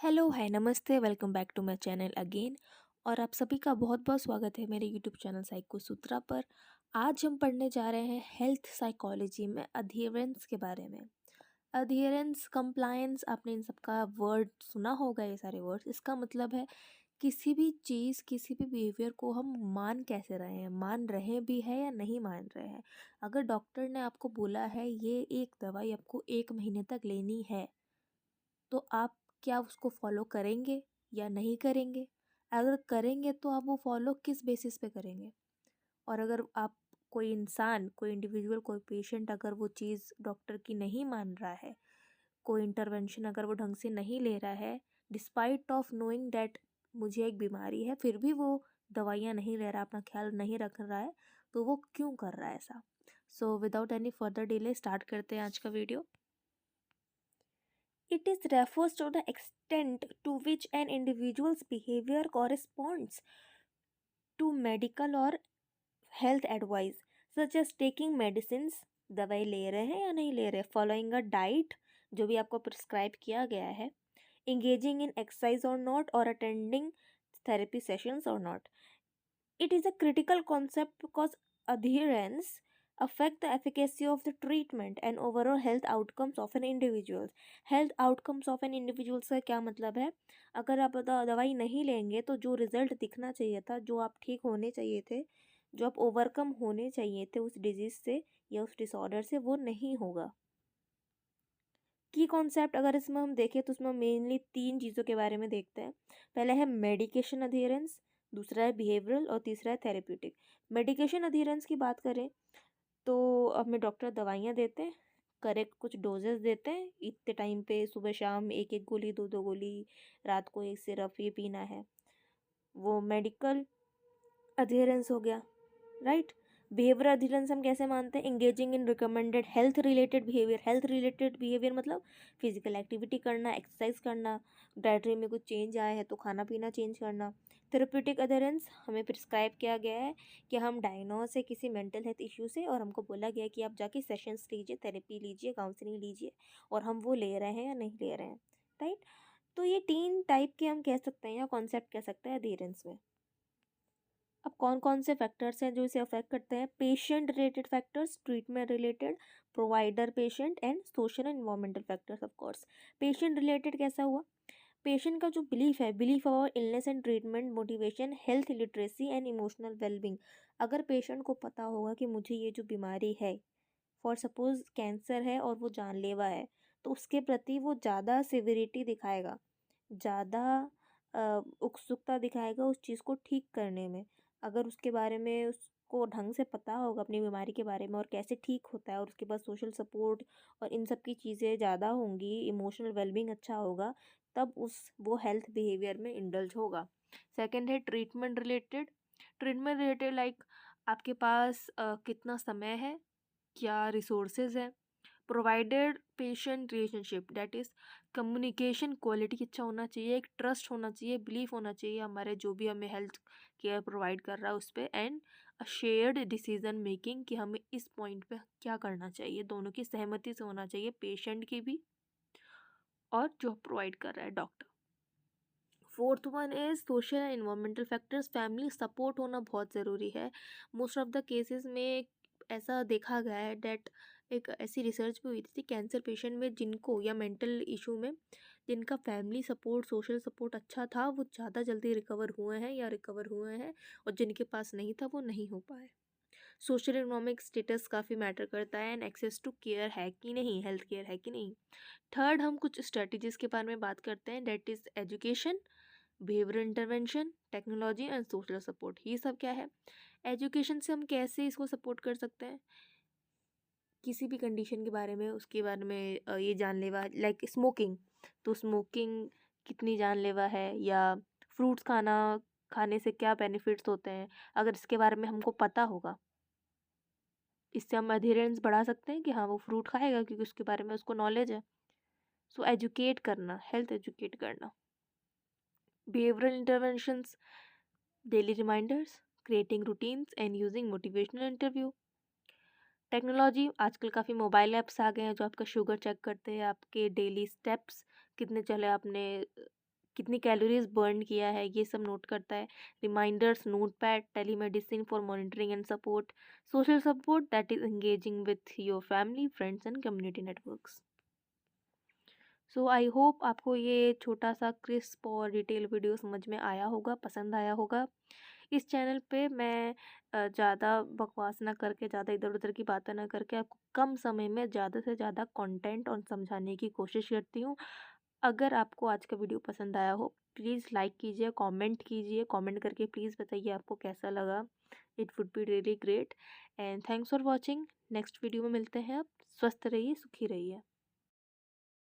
Hello, hi, नमस्ते, welcome back to my channel again. और आप सभी का बहुत बहुत स्वागत है मेरे यूट्यूब चैनल साइको सूत्रा पर। आज हम पढ़ने जा रहे हैं हेल्थ साइकोलॉजी में अधेरेंस के बारे में। अधेरेंस, कंप्लायंस, आपने इन सब का वर्ड सुना होगा, ये सारे वर्ड्स। इसका मतलब है किसी भी चीज़, किसी भी बिहेवियर को हम मान कैसे रहे हैं, मान रहे भी है या नहीं मान रहे हैं। अगर डॉक्टर ने आपको बोला है ये एक दवाई आपको 1 महीने तक लेनी है, तो आप क्या उसको फॉलो करेंगे या नहीं करेंगे? अगर करेंगे तो आप वो फॉलो किस बेसिस पे करेंगे? और अगर आप, कोई इंसान, कोई इंडिविजुअल, कोई पेशेंट अगर वो चीज़ डॉक्टर की नहीं मान रहा है, कोई इंटरवेंशन अगर वो ढंग से नहीं ले रहा है, डिस्पाइट ऑफ नोइंग दैट मुझे एक बीमारी है, फिर भी वो दवाइयाँ नहीं ले रहा, अपना ख्याल नहीं रख रहा है, तो वो क्यों कर रहा है ऐसा? So without any further delay start करते हैं आज का video. It is refers to the extent to which an individual's behavior corresponds to medical or health advice, such as taking medicines, दवाई ले रहे हैं या नहीं ले रहे, फॉलोइंग अ डाइट, जो भी आपको प्रिस्क्राइब किया गया है, engaging in exercise or not, or attending therapy sessions or not. It is a critical concept because adherence affect the efficacy of the treatment and overall health outcomes of an individual. Health outcomes of an individual से क्या मतलब है? अगर आप दवाई नहीं लेंगे तो जो रिजल्ट दिखना चाहिए था, जो आप ठीक होने चाहिए थे, जो आप ओवरकम होने चाहिए थे उस डिजीज से या उस डिसऑर्डर से, वो नहीं होगा। की कॉन्सेप्ट अगर इसमें हम देखें तो उसमें मेनली 3 चीज़ों के बारे में देखते हैं। पहला है मेडिकेशन अधेरेंस, दूसरा है बिहेवियरल और तीसरा है थेरेप्यूटिक। मेडिकेशन अधेरेंस की बात करें तो हमें डॉक्टर दवाइयाँ देते हैं, करेक्ट कुछ डोजेस देते हैं, इतने टाइम पे सुबह शाम एक एक गोली, दो दो गोली, रात को एक सिरप, ये पीना है, वो मेडिकल अधेरेंस हो गया, राइट। बिहेवियर अधेरेंस हम कैसे मानते हैं? Engaging in recommended health related behaviour. Health related behaviour मतलब फिजिकल एक्टिविटी करना, एक्सरसाइज करना, डाइटरी में कुछ चेंज आया है तो खाना पीना चेंज करना। थेरेप्यूटिक अधेरेंस, हमें प्रिस्क्राइब किया गया है कि हम डायग्नोस है किसी मेंटल हेल्थ इश्यू से और हमको बोला गया है कि आप जाके सेशंस लीजिए, थेरेपी लीजिए, काउंसलिंग लीजिए, और हम वो ले रहे हैं या नहीं ले रहे हैं, राइट। तो ये 3 टाइप के हम कह सकते हैं या कॉन्सेप्ट कह सकते हैं अधेरेंस में। अब कौन कौन से फैक्टर्स हैं जो इसे अफेक्ट करते हैं? Patient related factors, treatment related, provider patient and social and environmental factors. Of course patient related कैसा हुआ? पेशेंट का जो बिलीफ है, belief about illness and treatment, motivation, health literacy and emotional wellbeing. अगर पेशेंट को पता होगा कि मुझे ये जो बीमारी है, फॉर सपोज कैंसर है और वो जानलेवा है, तो उसके प्रति वो ज़्यादा सिविरिटी दिखाएगा, ज़्यादा उत्सुकता दिखाएगा उस चीज़ को ठीक करने में। अगर उसके बारे में उसको ढंग से पता होगा अपनी बीमारी के बारे में और कैसे ठीक होता है, और उसके पास सोशल सपोर्ट और इन सब की चीज़ें ज़्यादा होंगी, इमोशनल वेलबींग अच्छा होगा, तब वो हेल्थ बिहेवियर में इंडल्ज होगा। सेकंड है treatment related. Treatment related like आपके पास कितना समय है, क्या रिसोर्सेज है, provided patient relationship, that is communication quality अच्छा होना चाहिए, एक ट्रस्ट होना चाहिए, बिलीफ होना चाहिए हमारे जो भी हमें हेल्थ केयर प्रोवाइड कर रहा है उस पर, and a shared decision making कि हमें इस पॉइंट पे क्या करना चाहिए, दोनों की सहमति से होना चाहिए, पेशेंट की भी और जो प्रोवाइड कर रहा है doctor. Fourth one is social and environmental factors. Family support होना बहुत ज़रूरी है। मोस्ट ऑफ द केसेस में ऐसा देखा गया है डेट, एक ऐसी रिसर्च भी हुई थी कैंसर पेशेंट में जिनको, या मेंटल इशू में जिनका फैमिली सपोर्ट, सोशल सपोर्ट अच्छा था, वो ज़्यादा जल्दी रिकवर हुए हैं या रिकवर हुए हैं, और जिनके पास नहीं था वो नहीं हो पाए। सोशल इकोनॉमिक स्टेटस काफ़ी मैटर करता है, एंड एक्सेस टू केयर है कि नहीं, हेल्थ केयर है कि नहीं। थर्ड, हम कुछ स्ट्रेटजीज़ के बारे में बात करते हैं, that is education, behaviour intervention, technology and social support. ये सब क्या है? एजुकेशन से हम कैसे इसको सपोर्ट कर सकते हैं? किसी भी कंडीशन के बारे में, उसके बारे में ये जानलेवा, लाइक स्मोकिंग, तो स्मोकिंग कितनी जानलेवा है, या फ्रूट्स खाने से क्या बेनिफिट्स होते हैं, अगर इसके बारे में हमको पता होगा, इससे हम अधेरेंस बढ़ा सकते हैं कि हाँ वो फ्रूट खाएगा क्योंकि उसके बारे में उसको नॉलेज है। सो एजुकेट करना, हेल्थ एजुकेट करना। Behavioural interventions, daily reminders, creating routines and using motivational interview. Technology, आजकल काफ़ी मोबाइल ऐप्स आ गए हैं जो आपका शुगर चेक करते हैं, आपके डेली स्टेप्स कितने चले आपने, कितनी कैलोरीज बर्न किया है, ये सब नोट करता है। Reminders, notepad, telemedicine for monitoring and support, social support that is engaging with your family, friends and community networks. So I hope आपको ये छोटा सा क्रिस्प और डिटेल वीडियो समझ में आया होगा, पसंद आया होगा। इस चैनल पे मैं ज़्यादा बकवास ना करके, ज़्यादा इधर उधर की बातें ना करके, आपको कम समय में ज़्यादा से ज़्यादा कंटेंट और समझाने की कोशिश करती हूँ। अगर आपको आज का वीडियो पसंद आया हो, प्लीज़ लाइक कीजिए, कमेंट करके प्लीज़ बताइए आपको कैसा लगा। It would be really great. And thanks for watching. Next video में मिलते हैं। आप स्वस्थ रहिए, सुखी रहिए।